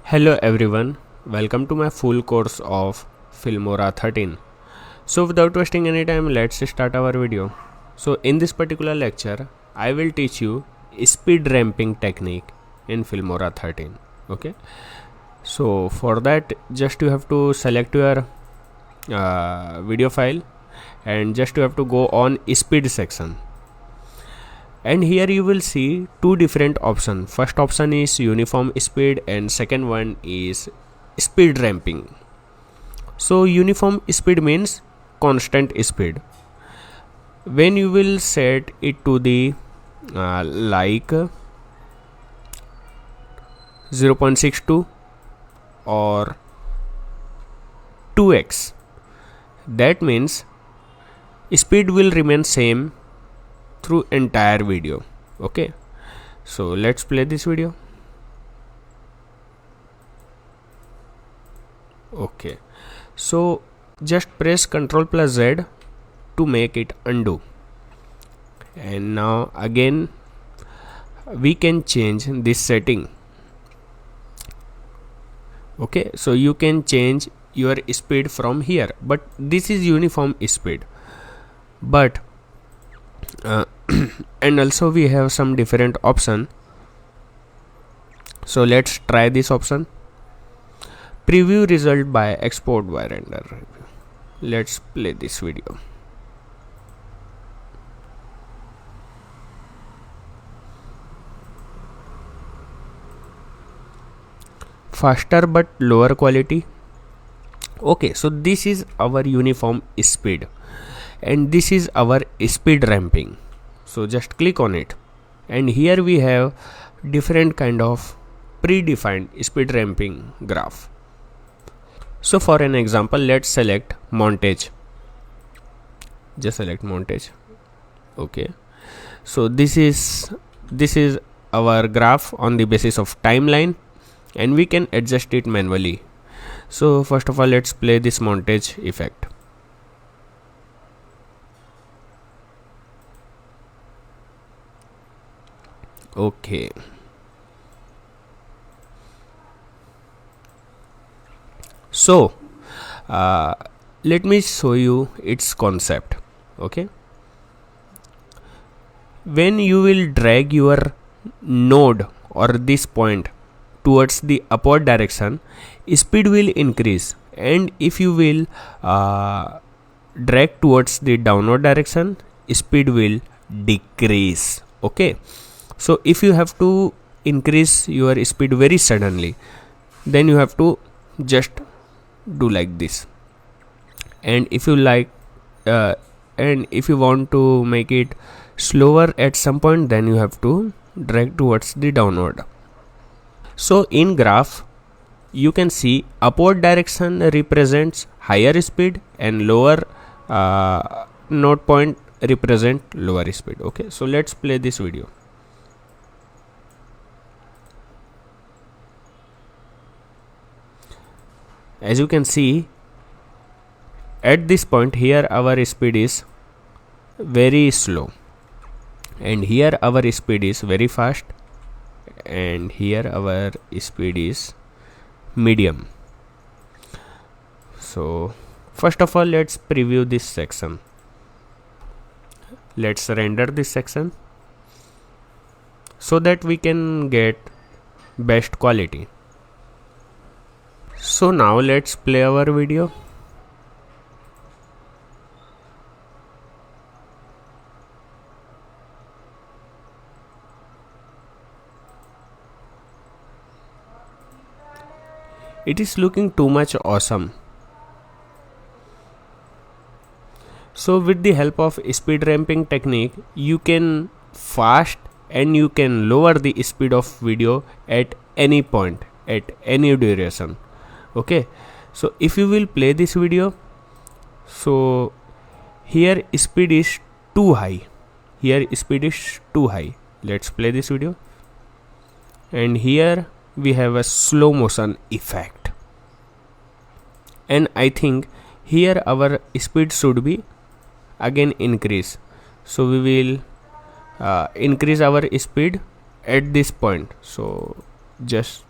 Hello everyone, welcome to my full course of Filmora 13. So without wasting any time, let's start our video. So in this particular lecture, I will teach you speed ramping technique in Filmora 13. Okay. So for that, just you have to select your video file and just you have to go on speed section. And here you will see two different options. First option is uniform speed and second one is speed ramping. So uniform speed means constant speed. When you will set it to the like 0.62 or 2x, that means speed will remain same through entire video. Okay, so let's play this video. Okay, so just press Ctrl plus Z to make it undo, and now again we can change this setting. Okay, so you can change your speed from here, but this is uniform speed. But and also we have some different option. So let's try this option. Preview result by export by render review. Let's play this video. Faster but lower quality. Okay, so this is our uniform speed and this is our speed ramping. So just click on it, and here we have different kind of predefined speed ramping graph. So for an example, let's select montage. Just select montage. Okay, so this is our graph on the basis of timeline, and we can adjust it manually. So first of all, let's play this montage effect. Okay, so let me show you its concept. Okay, when you will drag your node or this point towards the upward direction, speed will increase, and if you will drag towards the downward direction, speed will decrease. Okay, so if you have to increase your speed very suddenly, then you have to just do like this, and if you like and if you want to make it slower at some point, then you have to drag towards the downward. So in graph you can see upward direction represents higher speed and lower node point represent lower speed. Okay, so let's play this video. As you can see, at this point here our speed is very slow, and here our speed is very fast, and here our speed is medium. So first of all, let's preview this section. Let's render this section so that we can get best quality. So now let's play our video. It is looking too much awesome. So with the help of speed ramping technique, you can fast and you can lower the speed of video at any point, at any duration. Okay, so if you will play this video, so here speed is too high. Here speed is too high. Let's play this video, and here we have a slow motion effect, and I think here our speed should be again increase. So we will increase our speed at this point. So just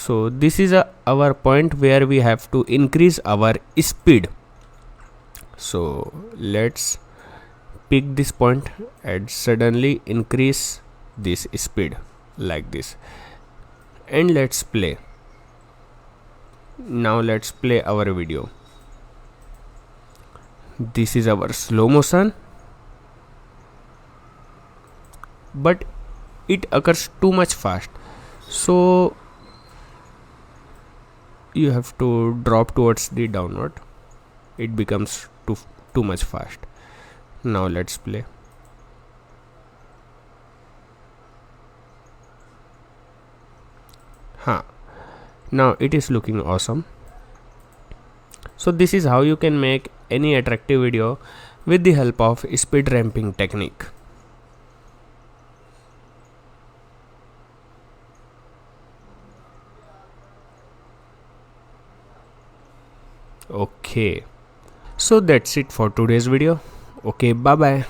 So this is our point where we have to increase our speed. So let's pick this point and suddenly increase this speed like this, and let's play. Now let's play our video. This is our slow motion, but it occurs too much fast, so you have to drop towards the downward. It becomes too much fast. Now let's play. Now it is looking awesome. So this is how you can make any attractive video with the help of speed ramping technique. Okay, so that's it for today's video. Okay, bye bye.